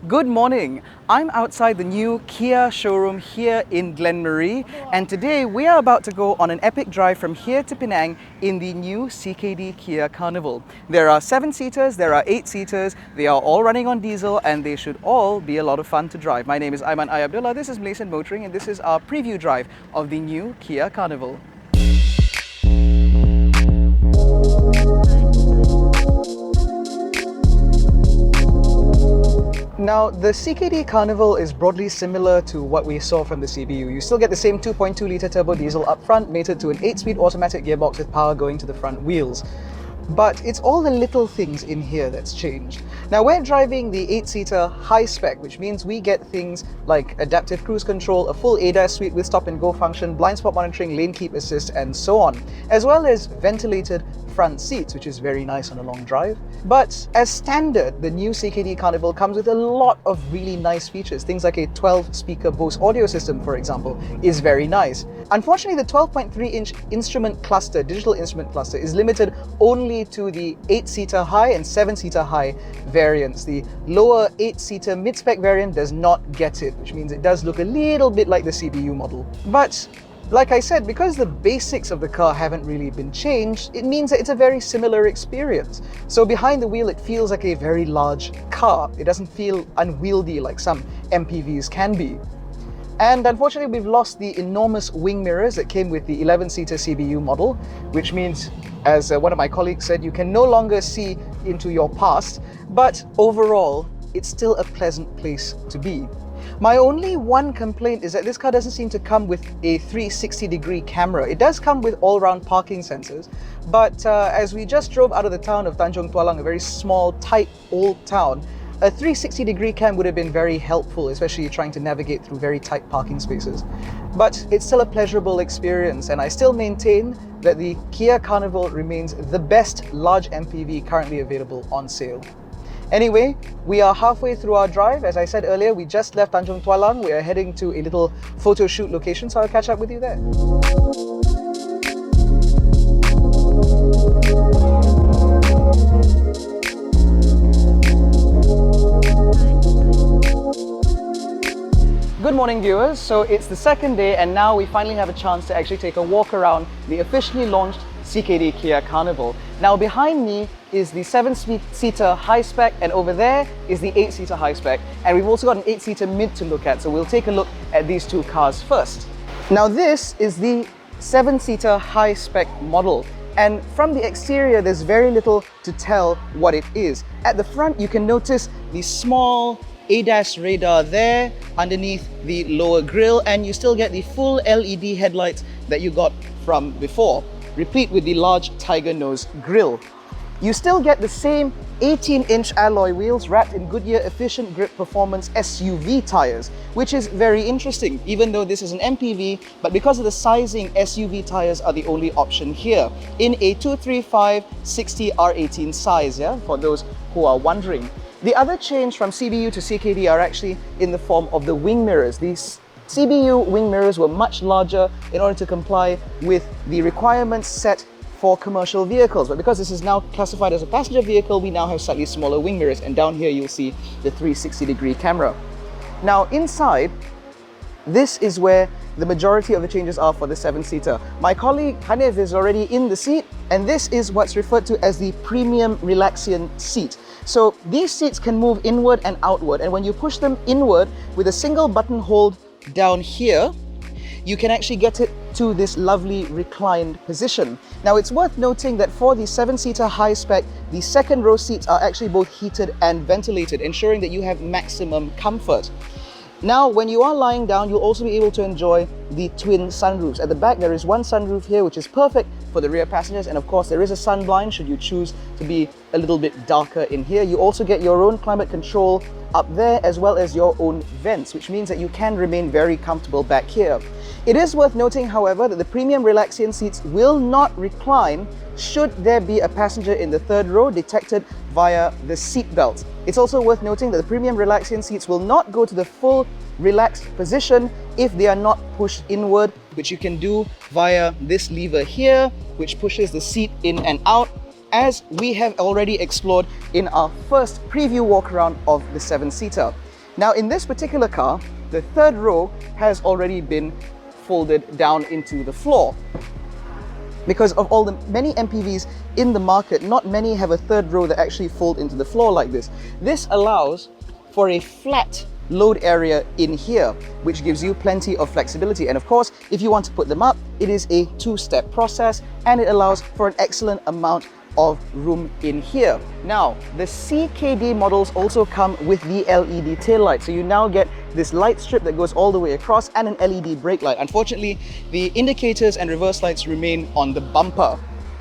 Good morning. I'm outside the new Kia showroom here in Glenmarie, and today we are about to go on an epic drive from here to Penang in the new CKD Kia Carnival. There are 7-seaters, there are 8-seaters, they are all running on diesel and they should all be a lot of fun to drive. My name is AIMAN ABDULLAH, this is MalaysianMotoring, and this is our preview drive of the new Kia Carnival. Now, the CKD Carnival is broadly similar to what we saw from the CBU. You still get the same 2.2-litre turbo diesel up front, mated to an 8-speed automatic gearbox with power going to the front wheels. But it's all the little things in here that's changed. Now, we're driving the 8-seater high-spec, which means we get things like adaptive cruise control, a full ADAS suite with stop-and-go function, blind spot monitoring, lane keep assist, and so on, as well as ventilated front seats, which is very nice on a long drive. But as standard, the new CKD Carnival comes with a lot of really nice features. Things like a 12-speaker Bose audio system, for example, is very nice. Unfortunately, the 12.3-inch instrument cluster, digital instrument cluster, is limited only to the 8-seater high and 7-seater high variants. The lower 8-seater mid-spec variant does not get it, which means it does look a little bit like the CBU model. But like I said, because the basics of the car haven't really been changed, it means that it's a very similar experience. So behind the wheel, it feels like a very large car. It doesn't feel unwieldy like some MPVs can be. And unfortunately, we've lost the enormous wing mirrors that came with the 11-seater CBU model, which means, as one of my colleagues said, you can no longer see into your past, but overall, it's still a pleasant place to be. My only one complaint is that this car doesn't seem to come with a 360-degree camera. It does come with all-round parking sensors, but as we just drove out of the town of Tanjung Tualang, a very small, tight, old town, a 360-degree cam would have been very helpful, especially trying to navigate through very tight parking spaces. But it's still a pleasurable experience, and I still maintain that the Kia Carnival remains the best large MPV currently available on sale. Anyway, we are halfway through our drive. As I said earlier, we just left Tanjung Tualang. We are heading to a little photo shoot location, so I'll catch up with you there. Good morning, viewers. So it's the second day, and now we finally have a chance to actually take a walk around the officially launched CKD Kia Carnival. Now behind me is the 7-seater high-spec, and over there is the 8-seater high-spec. And we've also got an 8-seater mid to look at, so we'll take a look at these two cars first. Now this is the 7-seater high-spec model. And from the exterior, there's very little to tell what it is. At the front, you can notice the small ADAS radar there underneath the lower grille, and you still get the full LED headlights that you got from before, replete with the large tiger nose grille. You still get the same 18-inch alloy wheels wrapped in Goodyear Efficient Grip Performance SUV tires, which is very interesting, even though this is an MPV, but because of the sizing, SUV tires are the only option here, in a 235/60 R18 size, for those who are wondering. The other change from CBU to CKD are actually in the form of the wing mirrors. These CBU wing mirrors were much larger in order to comply with the requirements set for commercial vehicles, but because this is now classified as a passenger vehicle, we now have slightly smaller wing mirrors, and down here you'll see the 360-degree camera. Now inside, this is where the majority of the changes are for the 7-seater. My colleague Hanif is already in the seat, and this is what's referred to as the premium relaxion seat. So these seats can move inward and outward, and when you push them inward with a single button hold down here, you can actually get it to this lovely reclined position. Now it's worth noting that for the 7-seater high-spec, the second row seats are actually both heated and ventilated, ensuring that you have maximum comfort. Now, when you are lying down, you'll also be able to enjoy the twin sunroofs. At the back, there is one sunroof here, which is perfect for the rear passengers, and of course, there is a sun blind should you choose to be a little bit darker in here. You also get your own climate control up there, as well as your own vents, which means that you can remain very comfortable back here. It is worth noting, however, that the premium relaxion seats will not recline should there be a passenger in the third row detected via the seat belt. It's also worth noting that the premium relaxion seats will not go to the full relaxed position if they are not pushed inward, which you can do via this lever here, which pushes the seat in and out, as we have already explored in our first preview walk around of the 7-seater. Now in this particular car, the third row has already been folded down into the floor. Because of all the many MPVs in the market, not many have a third row that actually fold into the floor like this. This allows for a flat load area in here, which gives you plenty of flexibility. And of course, if you want to put them up, it is a two-step process and it allows for an excellent amount of room in here. Now, the CKD models also come with the LED tail light. So you now get this light strip that goes all the way across and an LED brake light. Unfortunately, the indicators and reverse lights remain on the bumper.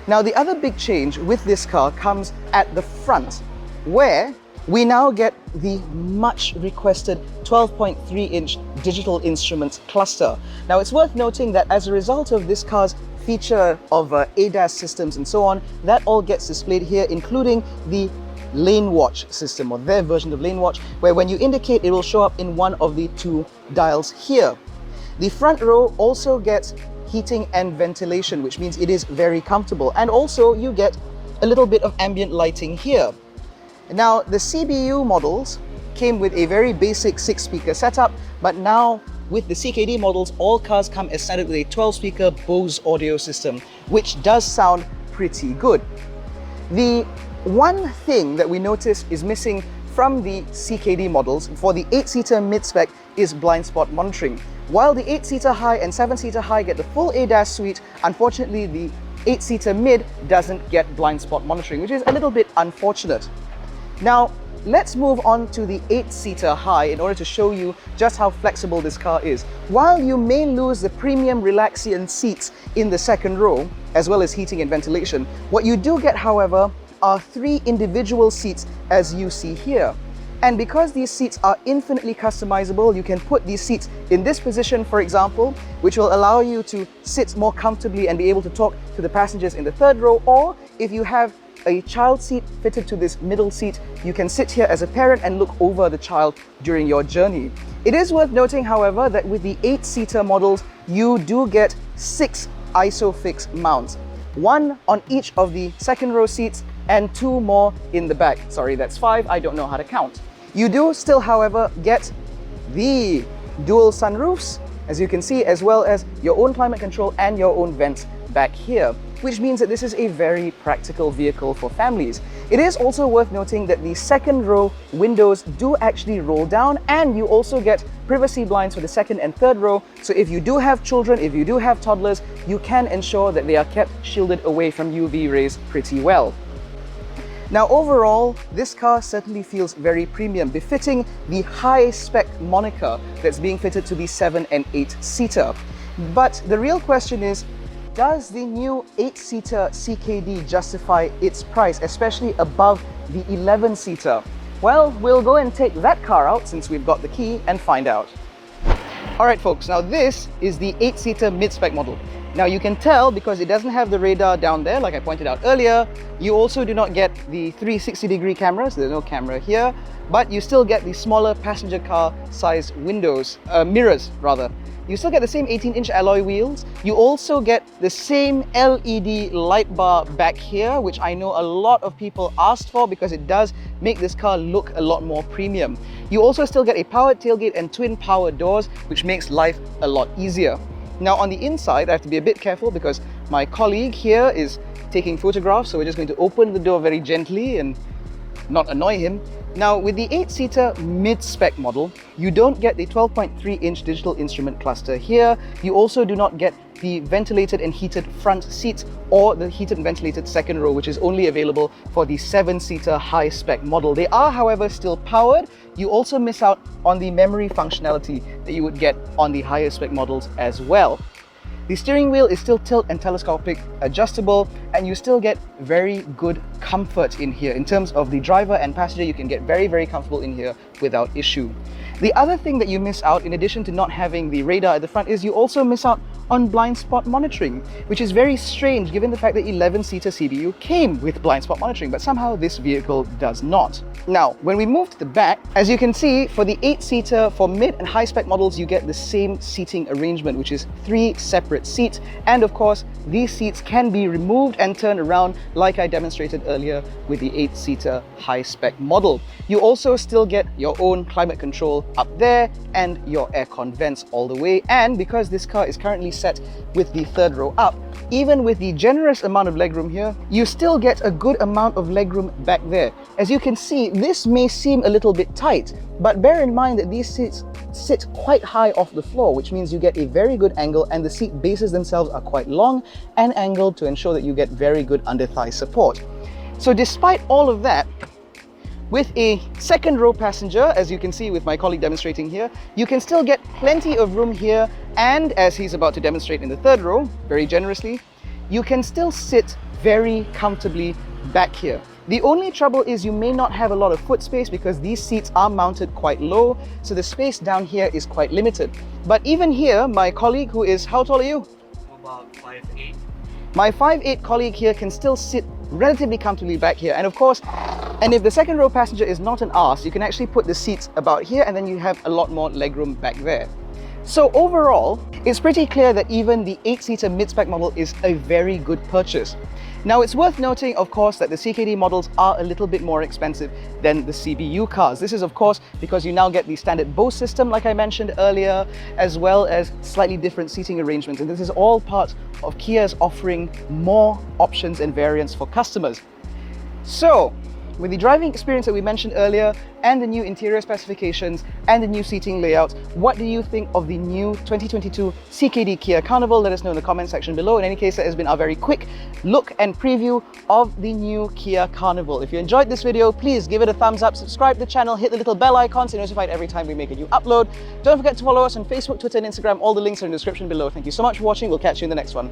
Now, the other big change with this car comes at the front, where we now get the much requested 12.3-inch digital instruments cluster. Now, it's worth noting that as a result of this car's feature of ADAS systems and so on, that all gets displayed here, including the lane watch system, or their version of lane watch, where when you indicate, it will show up in one of the two dials here. The front row also gets heating and ventilation, which means it is very comfortable. And also you get a little bit of ambient lighting here. Now, the CBU models came with a very basic 6-speaker setup, but now with the CKD models, all cars come as standard with a 12-speaker Bose audio system, which does sound pretty good. The one thing that we notice is missing from the CKD models for the 8-seater mid-spec is blind spot monitoring. While the 8-seater high and 7-seater high get the full ADAS suite, unfortunately the 8-seater mid doesn't get blind spot monitoring, which is a little bit unfortunate. Now, let's move on to the 8-seater high in order to show you just how flexible this car is. While you may lose the premium Relaxion seats in the second row, as well as heating and ventilation, what you do get, however, are 3 individual seats as you see here. And because these seats are infinitely customizable, you can put these seats in this position, for example, which will allow you to sit more comfortably and be able to talk to the passengers in the third row. Or if you have a child seat fitted to this middle seat, you can sit here as a parent and look over the child during your journey. It is worth noting, however, that with the 8-seater models, you do get 6 ISOFIX mounts, 1 on each of the second row seats and 2 more in the back. Sorry, that's 5, I don't know how to count. You do still, however, get the dual sunroofs, as you can see, as well as your own climate control and your own vents back here, which means that this is a very practical vehicle for families. It is also worth noting that the second row windows do actually roll down, and you also get privacy blinds for the second and third row. So if you do have children, if you do have toddlers, you can ensure that they are kept shielded away from UV rays pretty well. Now overall, this car certainly feels very premium, befitting the high-spec moniker that's being fitted to the 7 and 8-seater. But the real question is, does the new 8-seater CKD justify its price, especially above the 11-seater? Well, we'll go and take that car out since we've got the key and find out. Alright folks, now this is the 8-seater mid-spec model. Now you can tell because it doesn't have the radar down there like I pointed out earlier. You also do not get the 360-degree cameras, there's no camera here, but you still get the smaller passenger car size windows, mirrors rather. You still get the same 18-inch alloy wheels. You also get the same LED light bar back here, which I know a lot of people asked for because it does make this car look a lot more premium. You also still get a powered tailgate and twin power doors, which makes life a lot easier. Now on the inside, I have to be a bit careful because my colleague here is taking photographs, so we're just going to open the door very gently and not annoy him. Now with the 8-seater mid-spec model, you don't get the 12.3-inch digital instrument cluster here. You also do not get the ventilated and heated front seats or the heated and ventilated second row, which is only available for the 7-seater high-spec model. They are, however, still powered. You also miss out on the memory functionality that you would get on the higher spec models as well. The steering wheel is still tilt and telescopic adjustable, and you still get very good comfort in here. In terms of the driver and passenger, you can get very, very comfortable in here without issue. The other thing that you miss out, in addition to not having the radar at the front, is you also miss out on blind spot monitoring, which is very strange given the fact that 11-seater CBU came with blind spot monitoring, but somehow this vehicle does not. Now, when we move to the back, as you can see, for the 8-seater, for mid and high spec models, you get the same seating arrangement, which is 3 separate seats. And of course, these seats can be removed and turned around like I demonstrated earlier with the 8-seater high spec model. You also still get your own climate control up there and your aircon vents all the way. And because this car is currently set with the 3rd row up, even with the generous amount of legroom here, you still get a good amount of legroom back there. As you can see, this may seem a little bit tight, but bear in mind that these seats sit quite high off the floor, which means you get a very good angle, and the seat bases themselves are quite long and angled to ensure that you get very good under-thigh support. So despite all of that, with a 2nd row passenger, as you can see with my colleague demonstrating here, you can still get plenty of room here, and as he's about to demonstrate in the 3rd row, very generously, you can still sit very comfortably back here. The only trouble is you may not have a lot of foot space because these seats are mounted quite low, so the space down here is quite limited. But even here, my colleague, who is, how tall are you? About 5'8". My 5'8" colleague here can still sit relatively comfortably back here. And of course, and if the 2nd row passenger is not an arse, you can actually put the seats about here and then you have a lot more legroom back there. So overall, it's pretty clear that even the 8-seater mid-spec model is a very good purchase. Now, it's worth noting, of course, that the CKD models are a little bit more expensive than the CBU cars. This is, of course, because you now get the standard Bose system, like I mentioned earlier, as well as slightly different seating arrangements. And this is all part of Kia's offering more options and variants for customers. So, with the driving experience that we mentioned earlier, and the new interior specifications, and the new seating layout, what do you think of the new 2022 CKD Kia Carnival? Let us know in the comment section below. In any case, that has been our very quick look and preview of the new Kia Carnival. If you enjoyed this video, please give it a thumbs up, subscribe to the channel, hit the little bell icon to be notified every time we make a new upload. Don't forget to follow us on Facebook, Twitter, and Instagram. All the links are in the description below. Thank you so much for watching. We'll catch you in the next one.